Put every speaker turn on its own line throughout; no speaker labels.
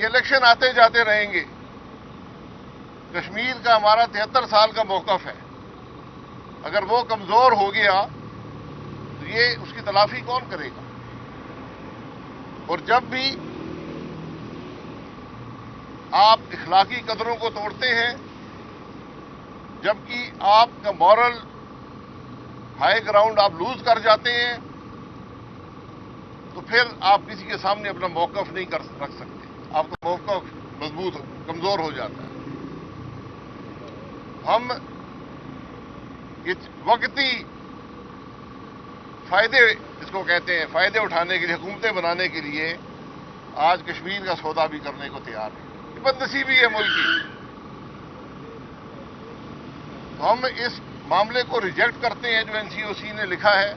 یہ الیکشن آتے جاتے رہیں گے. کشمیر کا ہمارا 73 سال کا موقف ہے. اگر وہ کمزور ہو گیا تو یہ اس کی تلافی کون کرے گا؟ اور جب بھی آپ اخلاقی قدروں کو توڑتے ہیں، جبکہ آپ کا مورل ہائی گراؤنڈ آپ لوز کر جاتے ہیں، تو پھر آپ کسی کے سامنے اپنا موقف نہیں رکھ سکتے. آپ کا موقف مضبوط کمزور ہو جاتا ہے. ہم وقتی فائدے اس کو کہتے ہیں، فائدے اٹھانے کے لیے، حکومتیں بنانے کے لیے آج کشمیر کا سودا بھی کرنے کو تیار ہیں. یہ بدنصیبی ہے ملک کی. تو ہم اس معاملے کو ریجیکٹ کرتے ہیں جو NCOC نے لکھا ہے،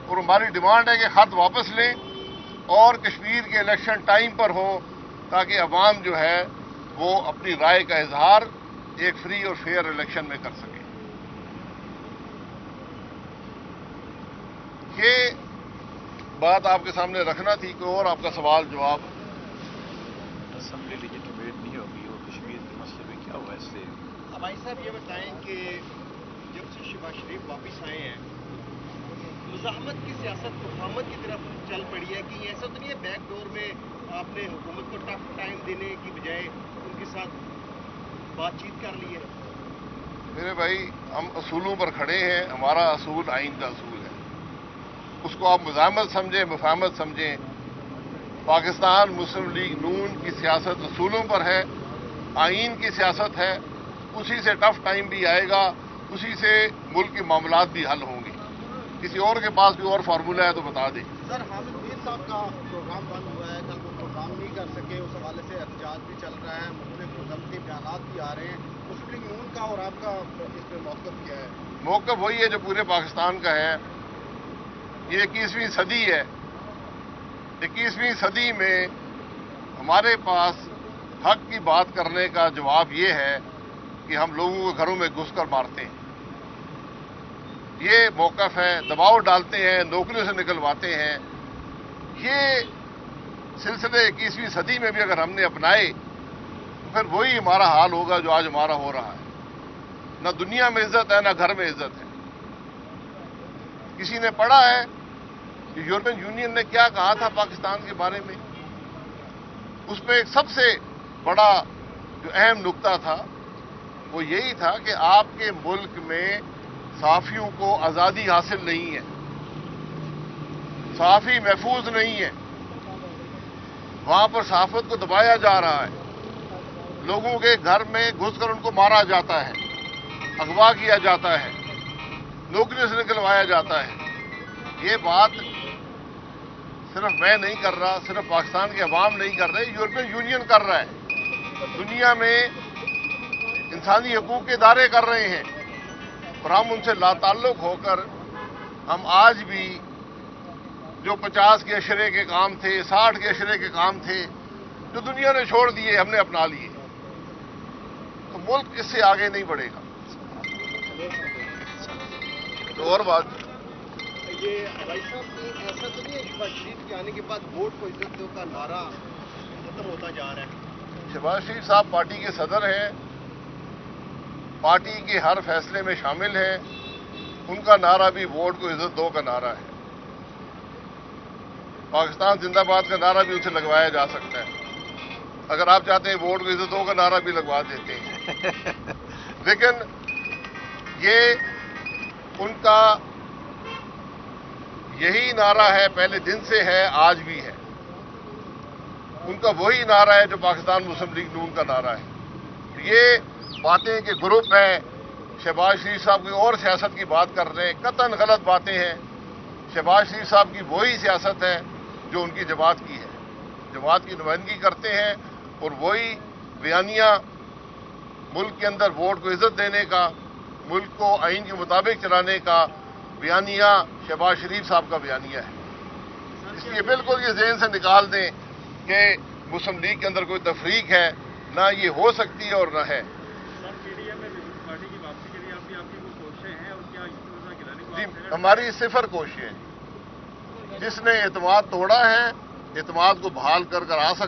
اور ہماری ڈیمانڈ ہے کہ خط واپس لیں اور کشمیر کے الیکشن ٹائم پر ہو، تاکہ عوام جو ہے وہ اپنی رائے کا اظہار ایک فری اور فیئر الیکشن میں کر سکے. یہ بات آپ کے سامنے رکھنا تھی. کہ اور آپ کا سوال جواب؟
اسمبلی لیجیٹمیٹ نہیں ہوگی اور کشمیر کے مسئلے میں کیا ہوا اس سے؟
بھائی صاحب یہ بتائیں کہ جب سے شہباز شریف واپس آئے ہیں، مزاحمت کی سیاست مفاہمت کی طرف چل پڑی ہے کہ ایسا تو نہیں ہے بیک ڈور میں آپ نے حکومت کو ٹف ٹائم دینے کی بجائے ان کے ساتھ بات چیت کر لی ہے؟
میرے بھائی، ہم اصولوں پر کھڑے ہیں. ہمارا اصول آئین کا اصول ہے. اس کو آپ مزاحمت سمجھیں، مفاہمت سمجھیں. پاکستان مسلم لیگ نون کی سیاست اصولوں پر ہے، آئین کی سیاست ہے. اسی سے ٹف ٹائم بھی آئے گا، اسی سے ملک کے معاملات بھی حل ہوں گے. کسی اور کے پاس کوئی اور فارمولہ ہے تو بتا دیں.
سر، حامد میر صاحب کا پروگرام بند ہوا ہے، کل وہ پروگرام نہیں کر سکے. اس حوالے سے احتجاج بھی چل رہا ہے، مختلف مذمتی بیانات بھی آ رہے ہیں. مسلم لیگ نون کا اور آپ کا اس پہ موقف کیا ہے؟
موقف وہی ہے جو پورے پاکستان کا ہے. یہ 21ویں صدی ہے. 21ویں صدی میں ہمارے پاس حق کی بات کرنے کا جواب یہ ہے کہ ہم لوگوں کو گھروں میں گھس کر مارتے ہیں. یہ موقف ہے. دباؤ ڈالتے ہیں، نوکریوں سے نکلواتے ہیں. یہ سلسلے 21ویں صدی میں بھی اگر ہم نے اپنائے تو پھر وہی ہمارا حال ہوگا جو آج ہمارا ہو رہا ہے. نہ دنیا میں عزت ہے، نہ گھر میں عزت ہے. کسی نے پڑھا ہے کہ یورپین یونین نے کیا کہا تھا پاکستان کے بارے میں؟ اس پہ ایک سب سے بڑا جو اہم نقطہ تھا وہ یہی تھا کہ آپ کے ملک میں صحافیوں کو آزادی حاصل نہیں ہے، صحافی محفوظ نہیں ہے. وہاں پر صحافت کو دبایا جا رہا ہے. لوگوں کے گھر میں گھس کر ان کو مارا جاتا ہے، اغوا کیا جاتا ہے، نوکریوں سے نکلوایا جاتا ہے. یہ بات صرف میں نہیں کر رہا، صرف پاکستان کے عوام نہیں کر رہے، یورپین یونین کر رہا ہے. دنیا میں انسانی حقوق کے ادارے کر رہے ہیں. اور ہم ان سے لا تعلق ہو کر ہم آج بھی جو 50 کے اشرے کے کام تھے، 60 کے اشرے کے کام تھے، جو دنیا نے چھوڑ دیے، ہم نے اپنا لیے. تو ملک اس سے آگے نہیں بڑھے گا. تو اور بات
یہ بھائی صاحب ایسا تو نہیں ہے شہباز شریف کے آنے کے بعد ووٹ کو عزت دو کا نعرہ ختم ہوتا جا رہا ہے؟
شہباز شریف صاحب پارٹی کے صدر ہیں، پارٹی کے ہر فیصلے میں شامل ہیں. ان کا نعرہ بھی ووٹ کو عزت دو کا نعرہ ہے. پاکستان زندہ باد کا نعرہ بھی ان سے لگوایا جا سکتا ہے. اگر آپ چاہتے ہیں ووٹ کو عزت دو کا نعرہ بھی لگوا دیتے ہیں. لیکن یہ ان کا یہی نعرہ ہے، پہلے دن سے ہے، آج بھی ہے. ان کا وہی نعرہ ہے جو پاکستان مسلم لیگ نون کا نعرہ ہے. یہ باتیں کہ گروپ ہے، شہباز شریف صاحب کوئی اور سیاست کی بات کر رہے ہیں، قطعاً غلط باتیں ہیں. شہباز شریف صاحب کی وہی سیاست ہے جو ان کی جماعت کی ہے. جماعت کی نمائندگی کرتے ہیں، اور وہی بیانیہ ملک کے اندر ووٹ کو عزت دینے کا، ملک کو آئین کے مطابق چلانے کا بیانیہ شہباز شریف صاحب کا بیانیہ ہے. اس لیے بالکل یہ ذہن سے نکال دیں کہ مسلم لیگ کے اندر کوئی تفریق ہے. نہ یہ ہو سکتی ہے اور نہ ہے. جی، ہماری صفر کوششیں. جس نے اعتماد توڑا ہے، اعتماد کو بحال کر آ سکتا